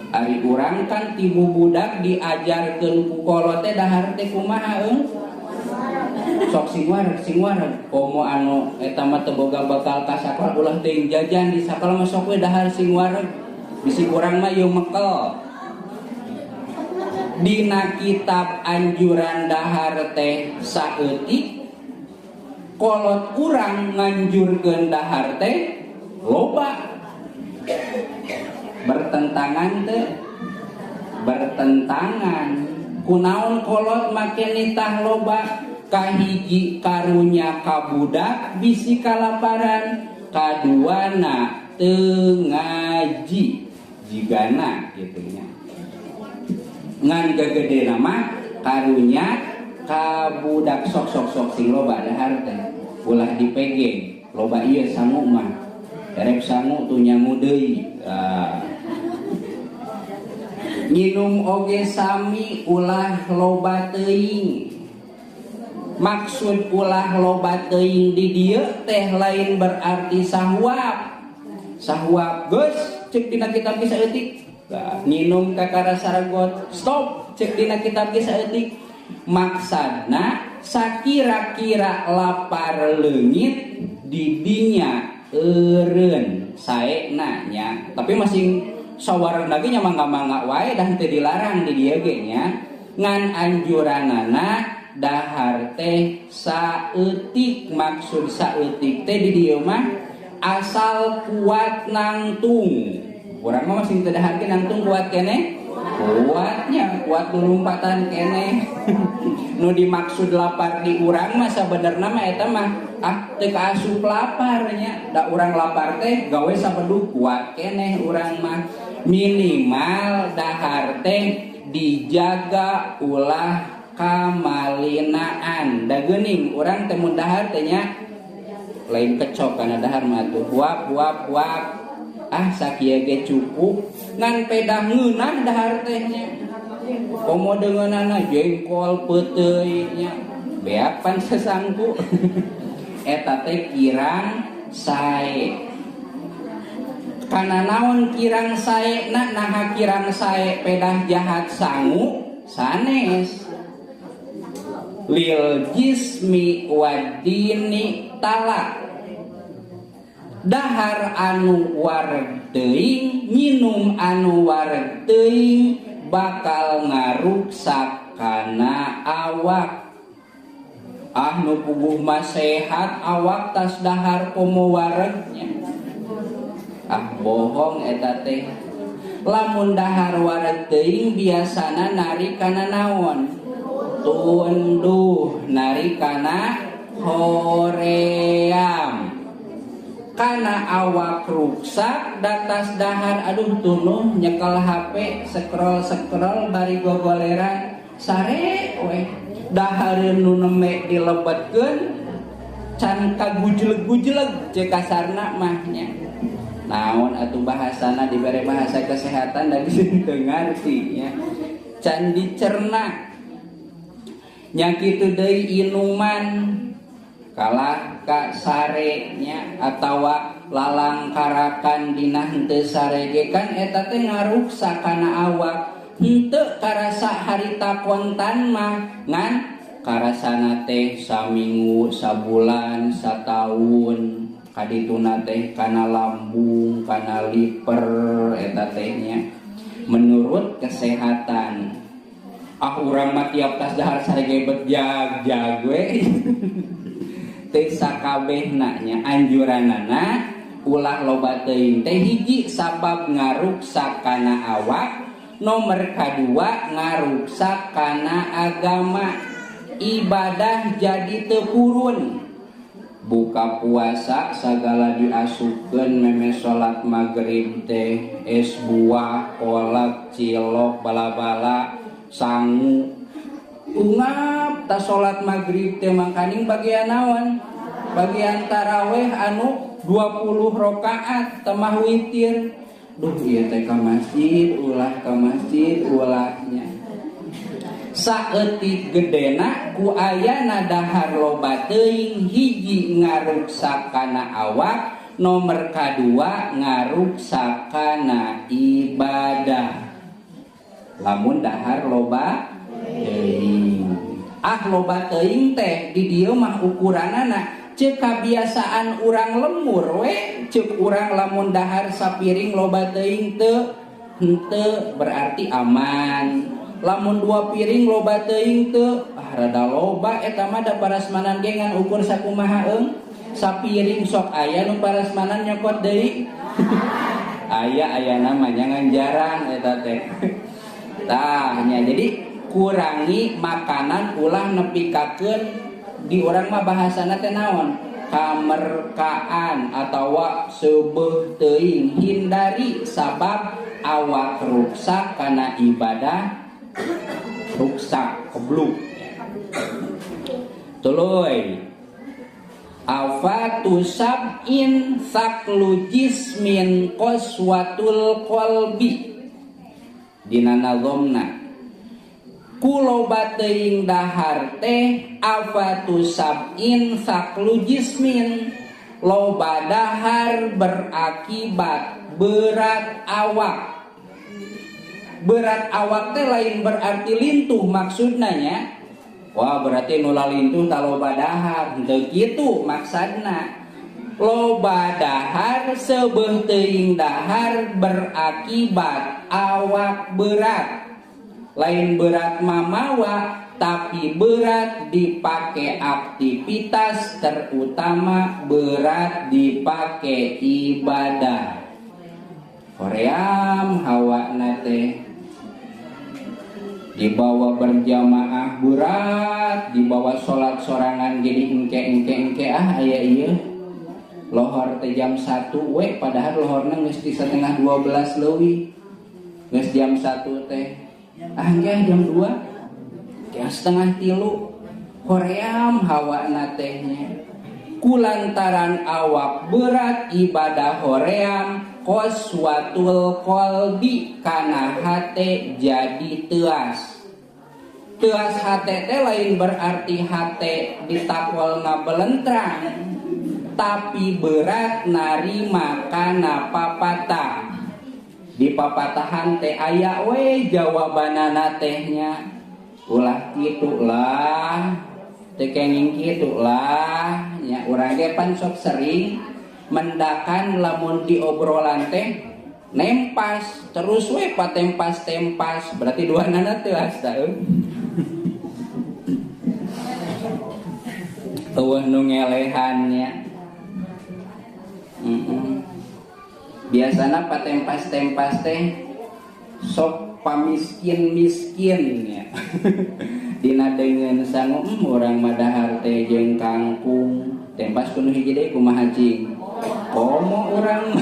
Ari urang kan tibu budak diajarkeun ku kolot teh dahar teh kumaha sok singwar komo anu eta mah teu boga bakal ka sakola ulah teuing jajan di sakola mah sok we dahar singwar bisi urang mah ieu mekel. Dina kitab anjuran dahar teh saeutik kolot urang nganjurkeun dahar teh loba. Bertentangan teh bertentangan kunaon kolot make nitah loba kahiji karunya kabudak bisi kalaparan kaduana teu ngaji jigana kitu nya ngan gagedena mah karunya kabudak sok sing loba dahar teh ulah dipegeng loba ieu sangu mah erek sangu tuh nyangu deui nginum oge sami ulah loba teuing. Maksud ulah loba teuing di dieu teh lain berarti sahwab. Sahwab geus ceuk dina kitab ge saeutik. Nginum kakara saragot stop ceuk dina kitab ge saeutik. Maksudna sakira-kira lapar leungit di dinya eureun saena nya. Tapi masih sawarna ge nya mangga-mangga wae dan teu dilarang di dieu ge nya ngan anjuranana dahar teh saeutik. Maksud saeutik teh di dieu mah asal kuat nangtung. Urang mah masih teu dahar ge nangtung kuat keneh kuatnya kuat lumpatan keneh. Nu dimaksud lapar di urang mah sabenerna mah eta mah teu kaasup lapar nya da urang lapar teh gawe sabedug kuat keneh urang mah. Minimal dahar teh dijaga ulah kamalinaan da geuning urang teh mun dahar teh nya lain kecok kana dahar mah tuh wap sakieu ge cukup ngan pedah ngeunah dahar teh nya komo deungeunana jengkol peuteuy nya beapan sesangku eta teh kirang sae. Kana naon kirang sae nah kirang sae pedah jahat sangu sanes lil jismi wadini talak dahar anu wareg teuing nginum anu wareg teuing bakal ngaruksak kana awak. Nu puguh mah sehat awak tas dahar komo waregnya bohong eta teh. Lamun dahar wareg teuing biasana nari kana naon tunduh nari kana hoream kana awak ruksak datas dahar aduh tunuh nyekel HP scroll bari gogoleran sare we dahar nu neme dilebetkeun can kagujleg-gujleg ceuk kasarna mah nya. Naon atuh bahasana dibere bahasa kesehatan da geus teu ngarti nya. Can dicerna nya kitu deui inuman kalah ka sare nya atawa lalang karakan dina henteu sare ge kan eta teh ngaruksak kana awak. Henteu karasa harita kontan mah ngan karasana teh saminggu sabulan sataun kadituna teh kana lambung kana liver eta teh nya menurut kesehatan. Urang mah tiap tas dahar sarege bejag we teh sakabehna nya anjuranana ulah loba teuing teh hiji sabab ngaruksak kana awak, nomor kadua ngaruksak kana agama. Ibadah jadi teu purun. Buka puasa sagala diasupkeun meme salat maghrib teh es buah, kolak, cilok, bala-bala, sangu. Ungap ta salat maghrib teh mangkaning bagian naon? Bagian taraweh anu 20 rakaat temah witir. Duh ieu teh ka masjid, ulah ka masjid, ulahnya. Saeutik gedena ku ayana dahar loba teuing hiji ngaruksak kana awak, nomor kadua ngaruksak kana ibadah. lamun dahar loba teuing. Loba teuing teh di dieu mah ukuranana ceuk kabiasaan urang lemur we, ceuk urang lamun dahar sapiring loba teuing teu henteu berarti aman. Lamun 2 piring loba teuing teu rada loba eta mah da parasmanan ge ngan ukur sakumaha eung. Sapiring sok aya nu parasmanan nyokot deui. Aya namanya ngan jarang eta teh. Tah nya jadi kurangi makanan ulah nepikakeun di urang mah bahasana teh naon? Kamerkaan atawa seubeuh teuing, hindari sabab awak ruksak kana ibadah ruksak kebluk. Tuluy afatu sab'in saklu jismin qaswatul qalbi dina nazomna kuloba teuing dahar teh afatu sab'in saklu jismin loba dahar berakibat berat awak. Berat awak teh lain berarti lintuh maksudna nya. Wah berarti nu lalintuh ta loba dahar, henteu kitu maksudna. Loba dahar seubeuh teuing dahar berakibat awak berat. Lain berat mamawa tapi berat dipake aktivitas, terutama berat dipake ibadah. Hoream hawa nate dibawa berjamaah berat, dibawa sholat sorangan jadi engke aya ieu lohor teh jam 1 we padahal lohorna geus di setengah 12 leuwih geus jam 1 teh engke jam 2 jam setengah 3 hoream hawa natehnya kulantaran awak berat ibadah hoream qaswatul qalbi kana hate jadi teuas. Teuas hate teh lain berarti hate ditakwal ngabelentrang, tapi berat narima kana papatah. Di papatahan teh aya we jawabanana tehnya. Ulah kitu lah, teu kenging kitu lah, nya urang ge pan sok sering mendakan lamun di obrolan teh nempas terus we patempas berarti dua nana teuas tah eueuh nu ngelehannya. Biasana patempas teh sok pamiskin ya. Dina deungeun sangu urang mah dahar teh jeung kangkung tempas kuno hiji deui kumaha cing komo urang